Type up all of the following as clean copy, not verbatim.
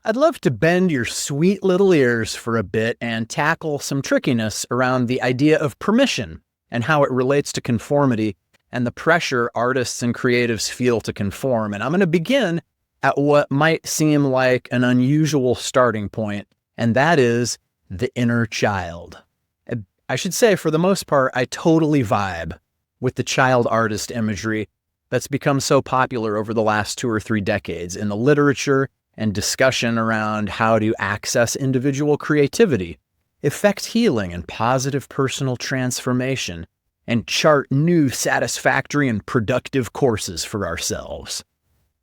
I'd love to bend your sweet little ears for a bit and tackle some trickiness around the idea of permission and how it relates to conformity and the pressure artists and creatives feel to conform. And I'm going to begin at what might seem like an unusual starting point, and that is the inner child. I should say, for the most part, I totally vibe with the child artist imagery that's become so popular over the last 2 or 3 decades in the literature and discussion around how to access individual creativity, effect healing and positive personal transformation, and chart new satisfactory and productive courses for ourselves.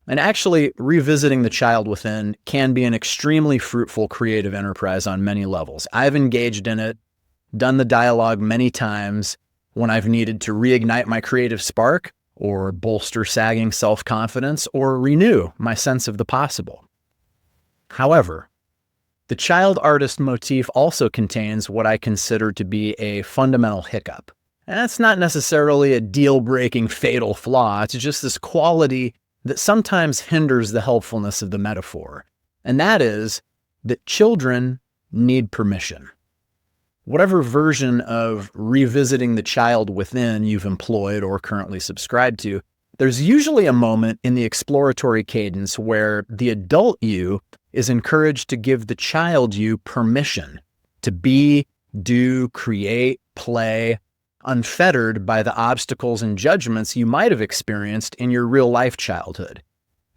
And actually, revisiting the child within can be an extremely fruitful creative enterprise on many levels. I've engaged in it, done the dialogue many times when I've needed to reignite my creative spark or bolster sagging self-confidence or renew my sense of the possible. However, the child artist motif also contains what I consider to be a fundamental hiccup. And that's not necessarily a deal-breaking fatal flaw. It's just this quality that sometimes hinders the helpfulness of the metaphor. And that is that children need permission. Whatever version of revisiting the child within you've employed or currently subscribed to, there's usually a moment in the exploratory cadence where the adult you is encouraged to give the child you permission to be, do, create, play, unfettered by the obstacles and judgments you might have experienced in your real-life childhood.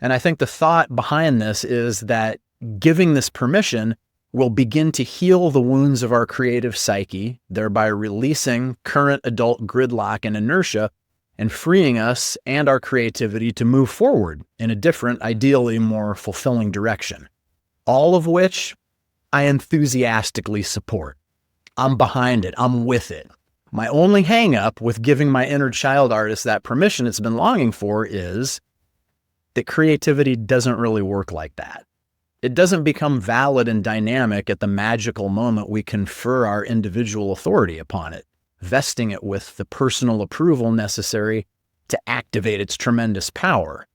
And I think the thought behind this is that giving this permission will begin to heal the wounds of our creative psyche, thereby releasing current adult gridlock and inertia and freeing us and our creativity to move forward in a different, ideally more fulfilling direction. All of which I enthusiastically support. I'm behind it. I'm with it. My only hang-up with giving my inner child artist that permission it's been longing for is that creativity doesn't really work like that. It doesn't become valid and dynamic at the magical moment we confer our individual authority upon it, vesting it with the personal approval necessary to activate its tremendous power.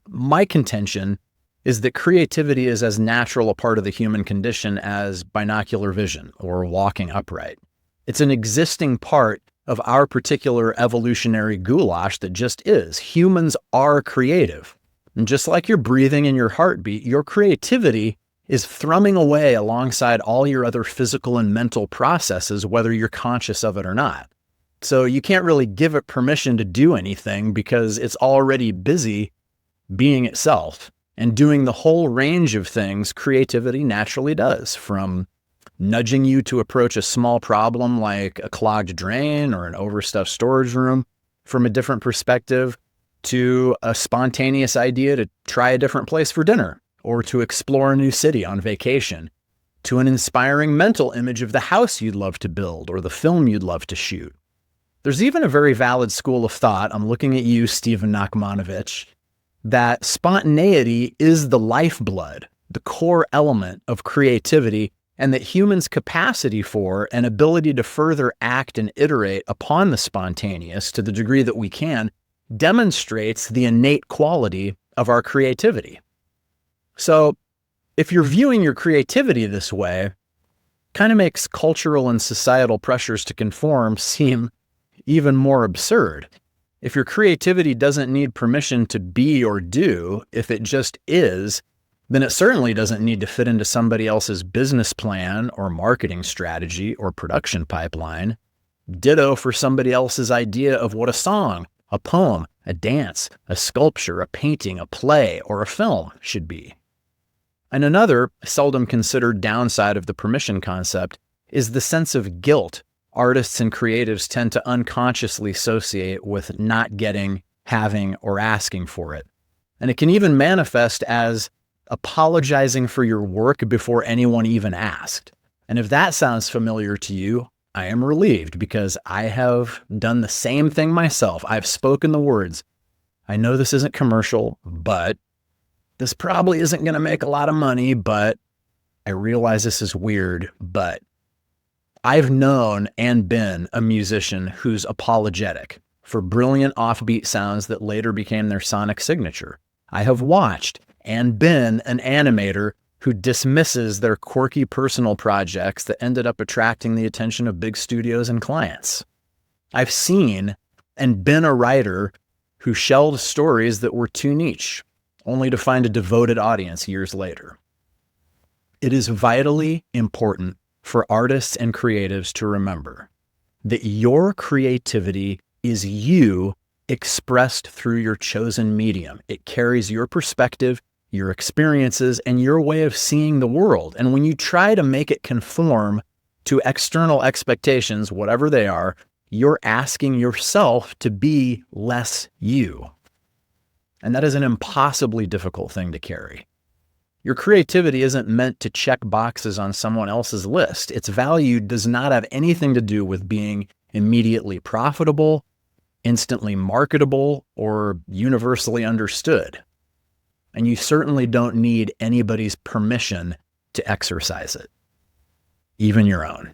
My contention is that creativity is as natural a part of the human condition as binocular vision or walking upright. It's an existing part of our particular evolutionary goulash that just is. Humans are creative. And just like your breathing and your heartbeat, your creativity is thrumming away alongside all your other physical and mental processes, whether you're conscious of it or not. So you can't really give it permission to do anything because it's already busy being itself and doing the whole range of things creativity naturally does, from nudging you to approach a small problem like a clogged drain or an overstuffed storage room from a different perspective, to a spontaneous idea to try a different place for dinner or to explore a new city on vacation, to an inspiring mental image of the house you'd love to build or the film you'd love to shoot. There's even a very valid school of thought, I'm looking at you, Stephen Nachmanovich, that spontaneity is the lifeblood, the core element of creativity, and that humans' capacity for and ability to further act and iterate upon the spontaneous to the degree that we can demonstrates the innate quality of our creativity. So if you're viewing your creativity this way, kind of makes cultural and societal pressures to conform seem even more absurd. If your creativity doesn't need permission to be or do, if it just is, then it certainly doesn't need to fit into somebody else's business plan or marketing strategy or production pipeline. Ditto for somebody else's idea of what a song, a poem, a dance, a sculpture, a painting, a play, or a film should be. And another, seldom considered downside of the permission concept is the sense of guilt artists and creatives tend to unconsciously associate with not getting, having, or asking for it. And it can even manifest as apologizing for your work before anyone even asked. And if that sounds familiar to you, I am relieved because I have done the same thing myself. I've spoken the words, I know this isn't commercial, but this probably isn't going to make a lot of money, but I realize this is weird, but I've known and been a musician who's apologetic for brilliant offbeat sounds that later became their sonic signature. I have watched and been an animator who dismisses their quirky personal projects that ended up attracting the attention of big studios and clients. I've seen and been a writer who shelved stories that were too niche, only to find a devoted audience years later. It is vitally important for artists and creatives to remember that your creativity is you expressed through your chosen medium. It carries your perspective, your experiences, and your way of seeing the world. And when you try to make it conform to external expectations, whatever they are, you're asking yourself to be less you. And that is an impossibly difficult thing to carry. Your creativity isn't meant to check boxes on someone else's list. Its value does not have anything to do with being immediately profitable, instantly marketable, or universally understood. And you certainly don't need anybody's permission to exercise it, even your own.